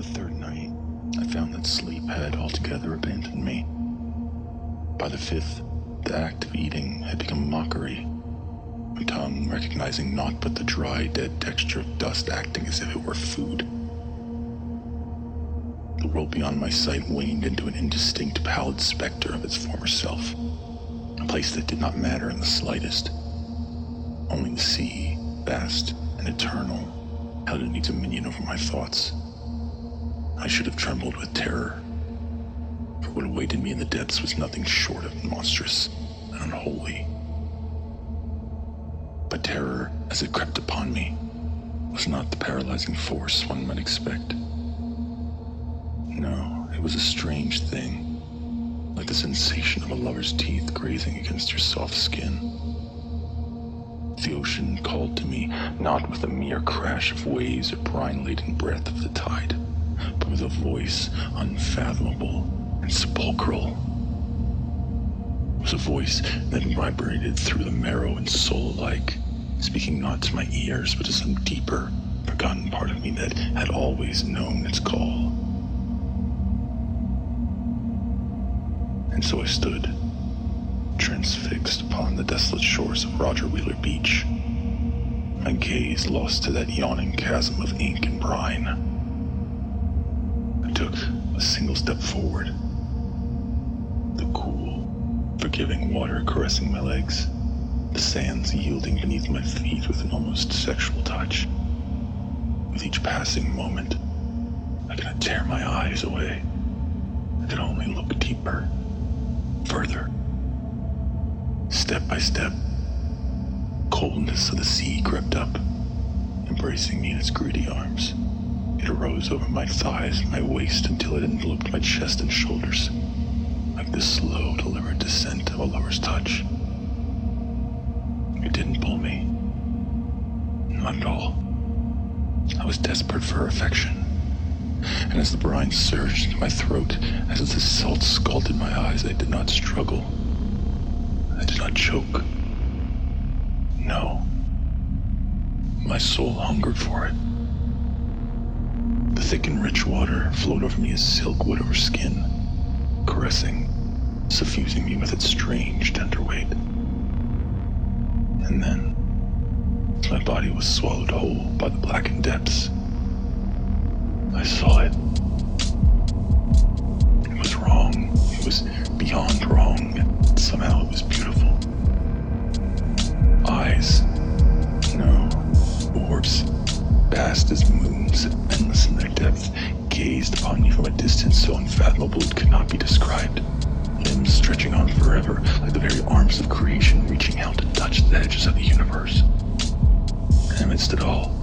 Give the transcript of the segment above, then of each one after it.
the third night, I found that sleep had altogether abandoned me. By the fifth, the act of eating had become mockery, my tongue recognizing naught but the dry, dead texture of dust acting as if it were food. The world beyond my sight waned into an indistinct, pallid specter of its former self, a place that did not matter in the slightest. Only the sea, vast and eternal, held any dominion over my thoughts. I should have trembled with terror, for what awaited me in the depths was nothing short of monstrous and unholy. But terror, as it crept upon me, was not the paralyzing force one might expect. No, it was a strange thing, like the sensation of a lover's teeth grazing against your soft skin. The ocean called to me, not with a mere crash of waves or brine-laden breath of the tide, but with a voice unfathomable and sepulchral. It was a voice that vibrated through the marrow and soul alike, speaking not to my ears, but to some deeper, forgotten part of me that had always known its call. And so I stood, transfixed upon the desolate shores of Roger Wheeler Beach, my gaze lost to that yawning chasm of ink and brine. I took a single step forward, the cool, forgiving water caressing my legs, the sands yielding beneath my feet with an almost sexual touch. With each passing moment, I could not tear my eyes away. I could only look deeper, further. Step by step, coldness of the sea crept up, embracing me in its greedy arms. It arose over my thighs and my waist until it enveloped my chest and shoulders, like the slow, deliberate descent of a lover's touch. It didn't pull me. Not at all. I was desperate for her affection. And as the brine surged into my throat, as the salt scalded my eyes, I did not struggle. I did not choke. No. My soul hungered for it. The thick and rich water flowed over me as silk would over skin, caressing, suffusing me with its strange, tender weight. And then, as my body was swallowed whole by the blackened depths, I saw it. It was wrong. It was beyond wrong, and somehow it was beautiful. Eyes. No. Orbs, vast as moons, endless in their depth, gazed upon me from a distance so unfathomable it could not be described. Limbs stretching on forever, like the very arms of creation reaching out to touch the edges of the universe. And amidst it all,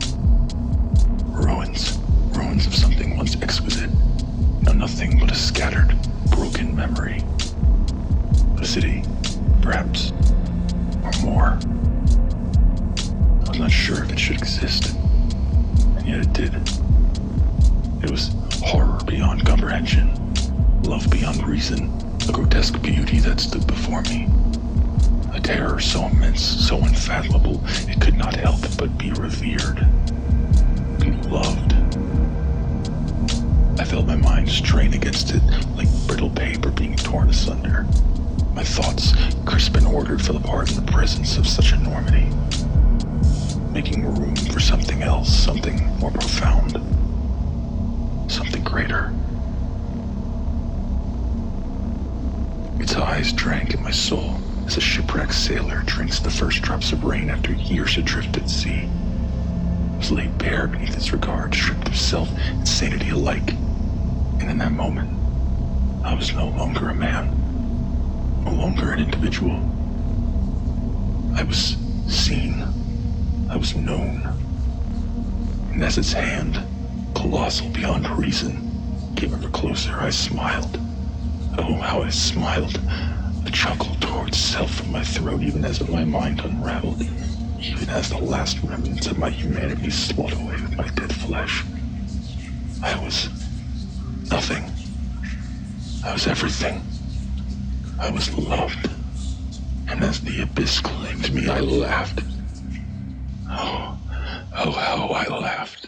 ruins of something once exquisite, now nothing but a scattered, broken memory. A city, perhaps, or more. I was not sure if it should exist, and yet it did. It was horror beyond comprehension, love beyond reason, a grotesque beauty that stood before me. A terror so immense, so unfathomable, it could not help but be revered, be loved. I felt my mind strain against it like brittle paper being torn asunder. My thoughts, crisp and ordered, fell apart in the presence of such enormity, making room for something else, something more profound, something greater. Its eyes drank in my soul as a shipwrecked sailor drinks the first drops of rain after years adrift at sea. I was laid bare beneath its regard, stripped of self and sanity alike. And in that moment, I was no longer a man, no longer an individual. I was seen. I was known. And as its hand, colossal beyond reason, came ever closer, I smiled. Oh, how I smiled. A chuckle toward self from my throat, even as my mind unraveled, even as the last remnants of my humanity slid away with my dead flesh. I was nothing. I was everything. I was loved. And as the abyss claimed me, I laughed. Oh, how I laughed.